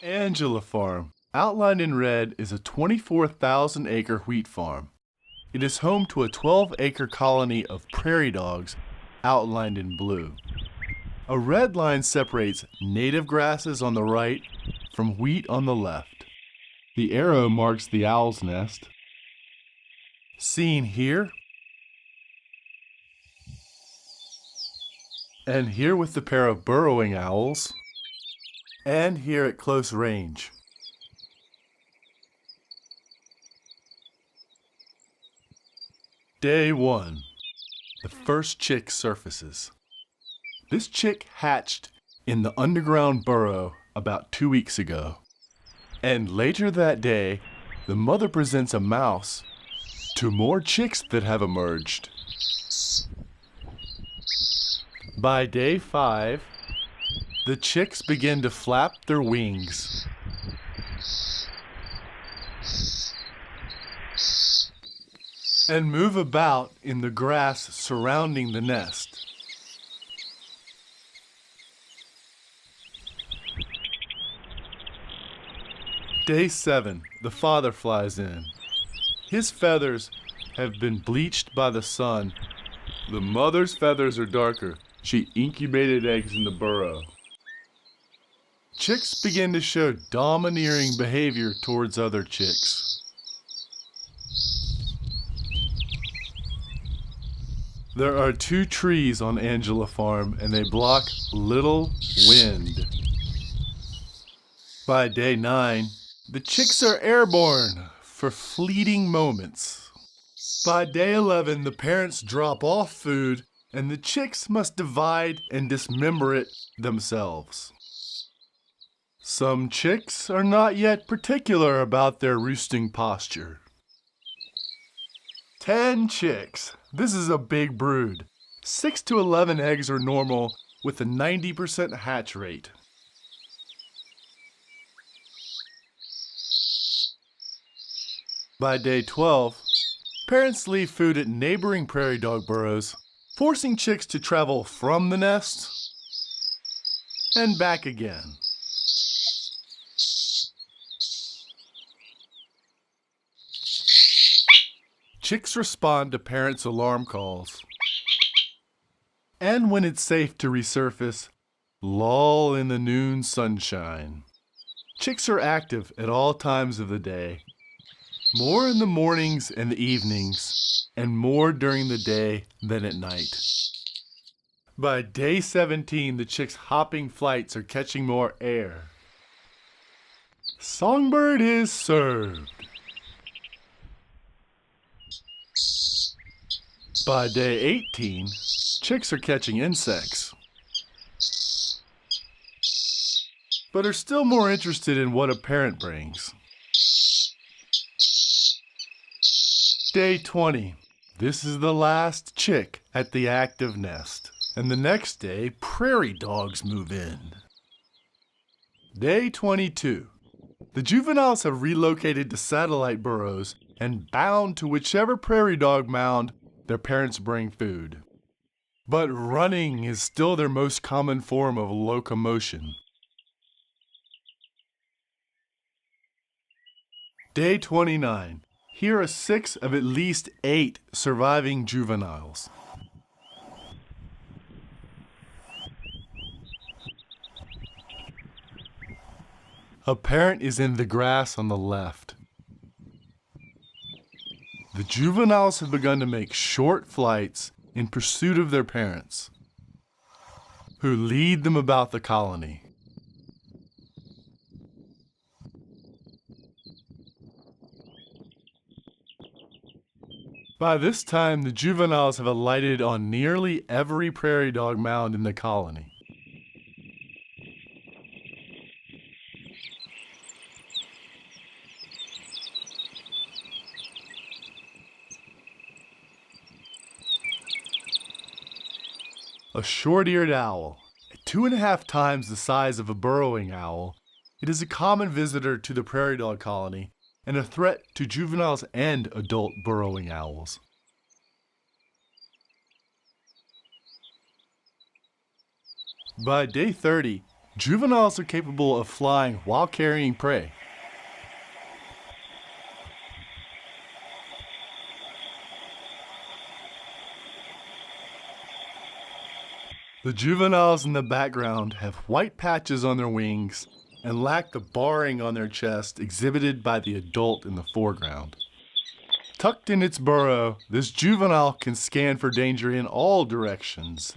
Angela Farm, outlined in red, is a 24,000-acre wheat farm. It is home to a 12-acre colony of prairie dogs, outlined in blue. A red line separates native grasses on the right from wheat on the left. The arrow marks the owl's nest. Seen here and here with the pair of burrowing owls, and here at close range. Day 1. The first chick surfaces. This chick hatched in the underground burrow about 2 weeks ago. And later that day, the mother presents a mouse to more chicks that have emerged. By day 5, the chicks begin to flap their wings. And move about in the grass surrounding the nest. Day 7, the father flies in. His feathers have been bleached by the sun. The mother's feathers are darker. She incubated eggs in the burrow. Chicks begin to show domineering behavior towards other chicks. There are 2 trees on Angela Farm, and they block little wind. By day 9, the chicks are airborne for fleeting moments. By day 11, the parents drop off food, and the chicks must divide and dismember it themselves. Some chicks are not yet particular about their roosting posture. 10 chicks. This is a big brood. 6 to 11 eggs are normal with a 90% hatch rate. By day 12, parents leave food at neighboring prairie dog burrows, forcing chicks to travel from the nest and back again. Chicks respond to parents' alarm calls. And when it's safe to resurface, lull in the noon sunshine. Chicks are active at all times of the day. More in the mornings and the evenings, and more during the day than at night. By day 17, the chicks' hopping flights are catching more air. Songbird is served. By day 18, chicks are catching insects, but are still more interested in what a parent brings. Day 20. This is the last chick at the active nest, and the next day, prairie dogs move in. Day 22. The juveniles have relocated to satellite burrows and bound to whichever prairie dog mound their parents bring food. But running is still their most common form of locomotion. Day 29. Here are 6 of at least 8 surviving juveniles. A parent is in the grass on the left. The juveniles have begun to make short flights in pursuit of their parents, who lead them about the colony. By this time, the juveniles have alighted on nearly every prairie dog mound in the colony. A short-eared owl, at 2.5 times the size of a burrowing owl, it is a common visitor to the prairie dog colony and a threat to juveniles and adult burrowing owls. By day 30, Juveniles are capable of flying while carrying prey. The juveniles in the background have white patches on their wings and lack the barring on their chest exhibited by the adult in the foreground. Tucked in its burrow, this juvenile can scan for danger in all directions.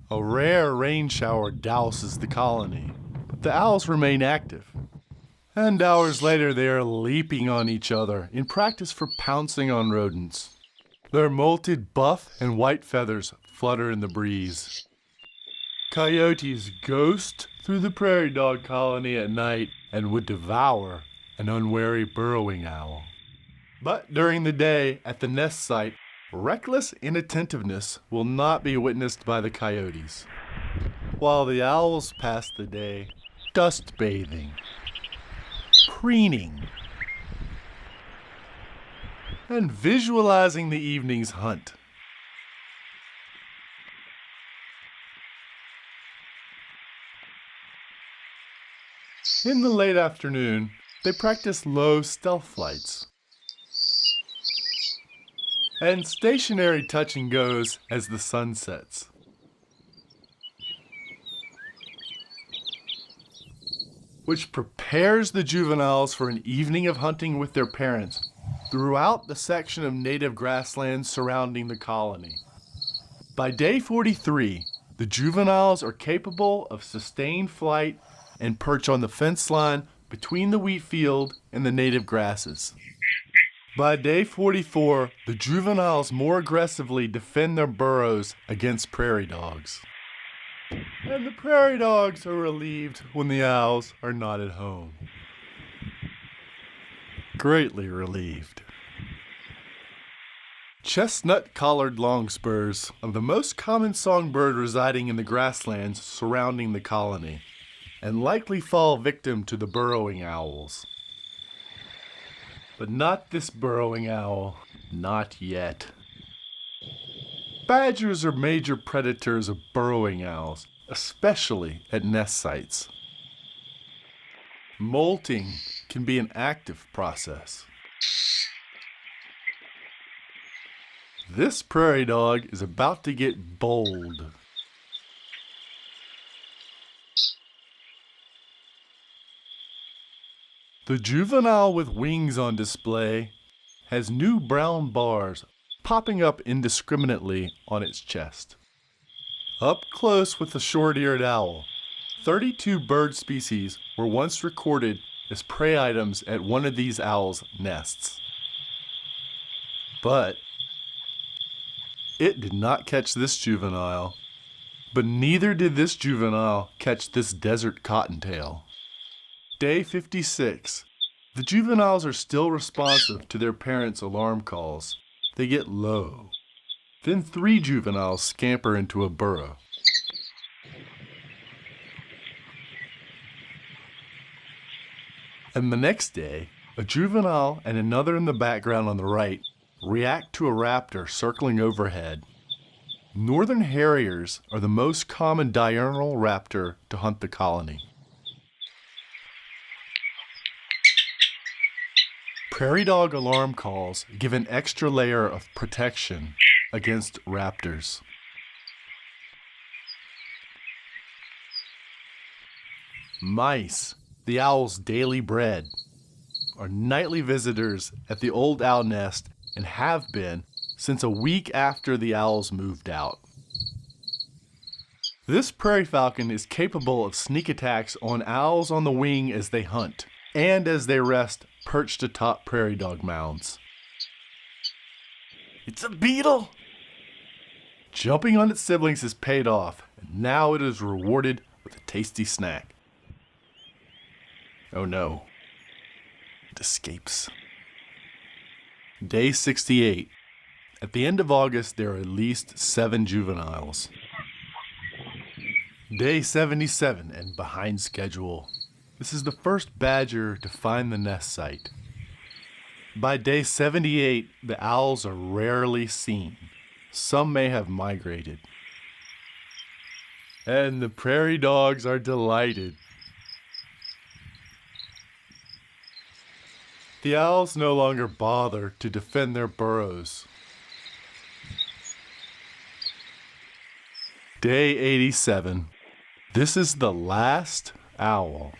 A rare rain shower douses the colony, but the owls remain active. And hours later, they are leaping on each other in practice for pouncing on rodents. Their molted buff and white feathers flutter in the breeze. Coyotes ghost through the prairie dog colony at night and would devour an unwary burrowing owl. But during the day, at the nest site, reckless inattentiveness will not be witnessed by the coyotes, while the owls pass the day dust bathing, preening, and visualizing the evening's hunt. In the late afternoon, they practice low stealth flights and stationary touch and goes as the sun sets. Which prepares the juveniles for an evening of hunting with their parents throughout the section of native grasslands surrounding the colony. By day 43, the juveniles are capable of sustained flight and perch on the fence line between the wheat field and the native grasses. By day 44, the juveniles more aggressively defend their burrows against prairie dogs. And the prairie dogs are relieved when the owls are not at home. Greatly relieved. Chestnut-collared longspurs are the most common songbird residing in the grasslands surrounding the colony, and likely fall victim to the burrowing owls. But not this burrowing owl, not yet. Badgers are major predators of burrowing owls, especially at nest sites. Molting can be an active process. This prairie dog is about to get bold. The juvenile with wings on display has new brown bars popping up indiscriminately on its chest. Up close with the short-eared owl, 32 bird species were once recorded as prey items at one of these owls' nests. But it did not catch this juvenile, but neither did this juvenile catch this desert cottontail. Day 56. The juveniles are still responsive to their parents' alarm calls. They get low. Then 3 juveniles scamper into a burrow. And the next day, a juvenile and another in the background on the right react to a raptor circling overhead. Northern harriers are the most common diurnal raptor to hunt the colony. Prairie dog alarm calls give an extra layer of protection against raptors. Mice, the owl's daily bread, are nightly visitors at the old owl nest and have been since a week after the owls moved out. This prairie falcon is capable of sneak attacks on owls on the wing as they hunt and as they rest perched atop prairie dog mounds. It's a beetle! Jumping on its siblings has paid off, and now it is rewarded with a tasty snack. Oh no. It escapes. Day 68. At the end of August, there are at least 7 juveniles. Day 77 and behind schedule. This is the first badger to find the nest site. By day 78, the owls are rarely seen. Some may have migrated. And the prairie dogs are delighted. The owls no longer bother to defend their burrows. Day 87. This is the last owl.